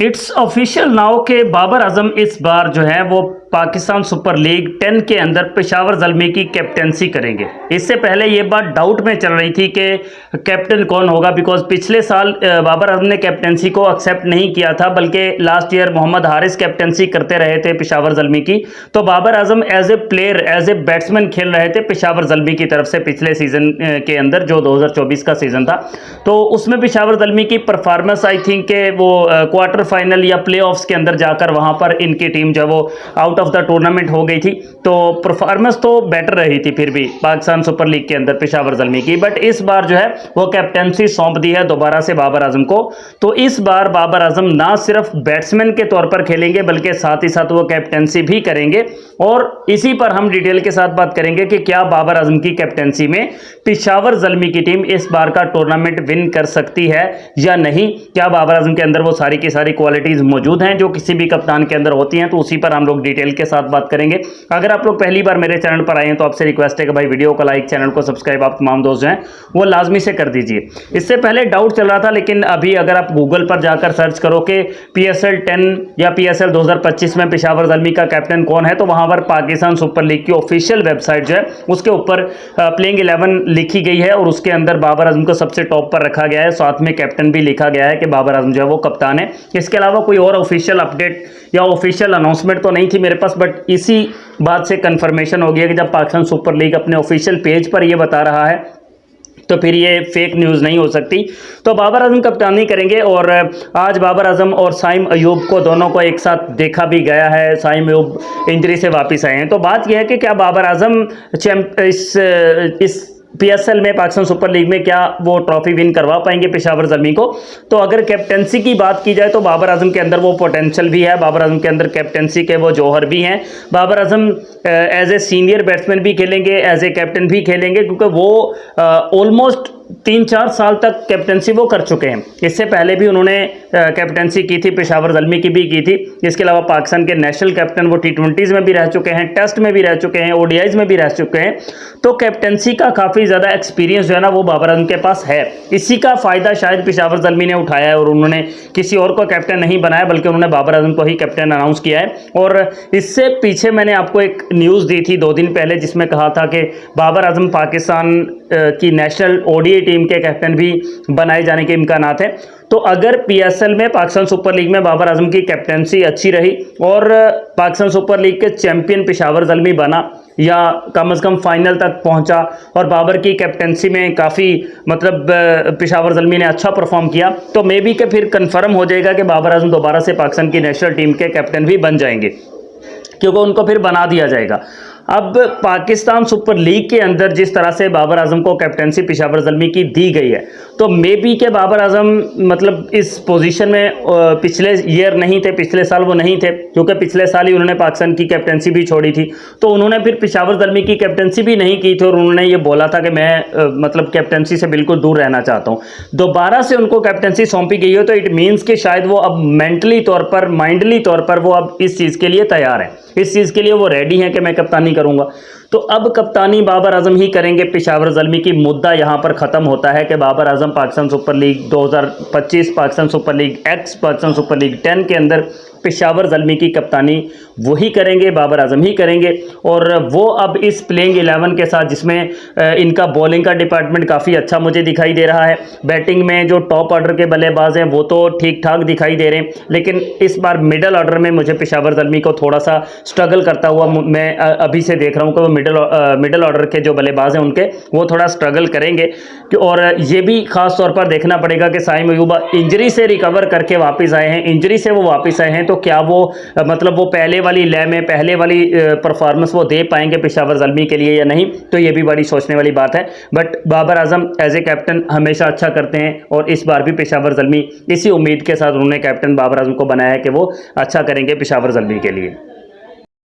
It's official now के बाबर आजम इस बार जो है वो पाकिस्तान सुपर लीग 10 के अंदर पेशावर ज़ल्मी की कैप्टेंसी करेंगे। इससे पहले ये बात डाउट में चल रही थी कि कैप्टन कौन होगा, बिकॉज पिछले साल बाबर आजम ने कैप्टेंसी को एक्सेप्ट नहीं किया था, बल्कि last year Mohammad Haris captaincy करते रहे थे पेशावर ज़ल्मी की। तो Babar Azam as a player, as a batsman खेल रहे थे पेशावर ज़ल्मी की तरफ से पिछले सीज़न के अंदर, जो 2024 का सीज़न था। तो उसमें पेशावर ज़ल्मी की परफॉर्मेंस आई थिंक के वो क्वार्टर फाइनल या प्ले ऑफ्स के अंदर जाकर वहाँ पर इनकी टीम जो वो आउट ऑफ द टूर्नामेंट हो गई थी। तो परफॉर्मेंस तो बेटर रही थी फिर भी पाकिस्तान सुपर लीग के अंदर पेशावर ज़ल्मी की, बट इस बार जो है वो कैप्टेंसी सौंप दी है दोबारा से बाबर आजम को। तो इस बार बाबर आजम ना सिर्फ बैट्समैन के तौर पर खेलेंगे बल्कि साथ ही साथ वो कैप्टेंसी भी करेंगे। और इसी पर हम डिटेल के साथ बात करेंगे कि क्या बाबर आजम की कैप्टेंसी में पेशावर ज़ल्मी की टीम इस बार का टूर्नामेंट विन कर सकती है या नहीं। क्या बाबर आजम के अंदर वो सारी की सारी क्वालिटीज़ मौजूद हैं जो किसी भी कप्तान के अंदर होती हैं, तो उसी पर हम लोग डिटेल के साथ बात करेंगे। अगर आप लोग पहली बार मेरे चैनल पर आए हैं तो आपसे रिक्वेस्ट है कि भाई वीडियो को लाइक, चैनल को सब्सक्राइब आप तमाम दोस्त जो हैं वो लाजमी से कर दीजिए। इससे पहले डाउट चल रहा था, लेकिन अभी अगर आप गूगल पर जाकर सर्च करो कि PSL 10 या PSL 2025 में पेशावर ज़ल्मी का कैप्टन कौन है, तो वहां पर पाकिस्तान सुपर लीग की ऑफिशियल वेबसाइट जो है उसके ऊपर प्लेइंग 11 लिखी गई है और उसके अंदर बाबर आजम को सबसे टॉप पर रखा गया है। साथ में कैप्टन भी लिखा गया है कि बाबर आजम जो है वो कप्तान है। इसके अलावा कोई और ऑफिशियल अपडेट या ऑफिशियल अनाउंसमेंट तो नहीं थी मेरे पास, बट इसी बात से कंफर्मेशन हो गया कि जब पाकिस्तान सुपर लीग अपने ऑफिशियल पेज पर ये बता रहा है तो फिर ये फेक न्यूज़ नहीं हो सकती। तो बाबर आजम कप्तानी करेंगे और आज बाबर आजम और साइम अयूब को दोनों को एक साथ देखा भी गया है। साइम अयूब इंजरी से वापस आए हैं। तो बात यह है कि क्या बाबर आजम इस PSL में पाकिस्तान सुपर लीग में क्या वो ट्रॉफी विन करवा पाएंगे पेशावर ज़ल्मी को। तो अगर कैप्टेंसी की बात की जाए तो बाबर आजम के अंदर वो पोटेंशियल भी है, बाबर आजम के अंदर कैप्टेंसी के वो जौहर भी हैं। Babar Azam as a senior batsman भी खेलेंगे, एज ए कैप्टन भी खेलेंगे, क्योंकि वो ऑलमोस्ट 3-4 साल तक कैप्टेंसी वो कर चुके हैं। इससे पहले भी उन्होंने कैप्टेंसी की थी, पेशावर ज़ल्मी की भी की थी। इसके अलावा पाकिस्तान के नेशनल कैप्टन वो T20s में भी रह चुके हैं, टेस्ट में भी रह चुके हैं, ODIs में भी रह चुके हैं। तो कैप्टेंसी का काफ़ी ज़्यादा एक्सपीरियंस जो है ना वो बाबर आजम के पास है। इसी का फ़ायदा शायद पेशावर ज़ल्मी ने उठाया है और उन्होंने किसी और को कैप्टन नहीं बनाया बल्कि उन्होंने बाबर आजम को ही कैप्टन अनाउंस किया है। और इससे पीछे मैंने आपको एक न्यूज़ दी थी 2 दिन पहले जिसमें कहा था कि बाबर आजम पाकिस्तान की नेशनल ODI टीम के कैप्टन भी बनाए जाने के इम्कानात हैं। तो अगर PSL में पाकिस्तान सुपर लीग में बाबर आजम की कैप्टेंसी अच्छी रही और पाकिस्तान सुपर लीग के चैंपियन पेशावर ज़ल्मी बना या कम से कम फाइनल तक पहुंचा और बाबर की कैप्टेंसी में काफ़ी मतलब पेशावर ज़ल्मी ने अच्छा परफॉर्म किया, तो मे बी के फिर कंफर्म हो जाएगा कि बाबर आजम दोबारा से पाकिस्तान की नेशनल टीम के कैप्टन भी बन जाएंगे, क्योंकि उनको फिर बना दिया जाएगा। अब पाकिस्तान सुपर लीग के अंदर जिस तरह से बाबर आजम को कैप्टेंसी पेशावर ज़ल्मी की दी गई है, तो मे बी के बाबर आजम मतलब इस पोजीशन में पिछले ईयर नहीं थे, पिछले साल वो नहीं थे, क्योंकि पिछले साल ही उन्होंने पाकिस्तान की कैप्टेंसी भी छोड़ी थी। तो उन्होंने फिर पेशावर ज़ल्मी की कैप्टेंसी भी नहीं की थी और उन्होंने ये बोला था कि मैं मतलब कैप्टेंसी से बिल्कुल दूर रहना चाहता हूँ। दोबारा से उनको कैप्टेंसी सौंपी गई हो तो इट मीन्स कि शायद वो अब मेंटली तौर पर, माइंडली तौर पर वो अब इस चीज़ के लिए तैयार हैं, इस चीज़ के लिए वो रेडी हैं कि मैं कप्तानी करूँगा। तो अब कप्तानी बाबर आजम ही करेंगे पेशावर ज़ल्मी की। मुद्दा यहाँ पर ख़त्म होता है कि Babar Azam Pakistan Super League 2025, Pakistan Super League X, Pakistan Super League 10 के अंदर पेशावर ज़ल्मी की कप्तानी वही करेंगे, बाबर आजम ही करेंगे। और वो अब इस प्लेइंग 11 के साथ, जिसमें इनका बॉलिंग का डिपार्टमेंट काफ़ी अच्छा मुझे दिखाई दे रहा है, बैटिंग में जो टॉप ऑर्डर के बल्लेबाज हैं वो तो ठीक ठाक दिखाई दे रहे हैं, लेकिन इस बार मिडल ऑर्डर में मुझे पेशावर ज़ल्मी को थोड़ा सा स्ट्रगल करता हुआ मैं अभी से देख रहा हूँ कि वो मिडल ऑर्डर के जो बल्लेबाज हैं उनके वो थोड़ा स्ट्रगल करेंगे। और ये भी ख़ास तौर पर देखना पड़ेगा कि साइम अयूब इंजरी से रिकवर करके वापस आए हैं, इंजरी से वो वापस आए हैं, तो क्या वो मतलब वो पहले वाली लय में, पहले वाली परफॉर्मेंस वो दे पाएंगे पेशावर ज़ल्मी के लिए या नहीं, तो ये भी बड़ी सोचने वाली बात है। But Babar Azam as a captain हमेशा अच्छा करते हैं और इस बार भी पेशावर ज़ल्मी इसी उम्मीद के साथ उन्होंने कैप्टन बाबर आजम को बनाया है कि वो अच्छा करेंगे पेशावर ज़ल्मी के लिए।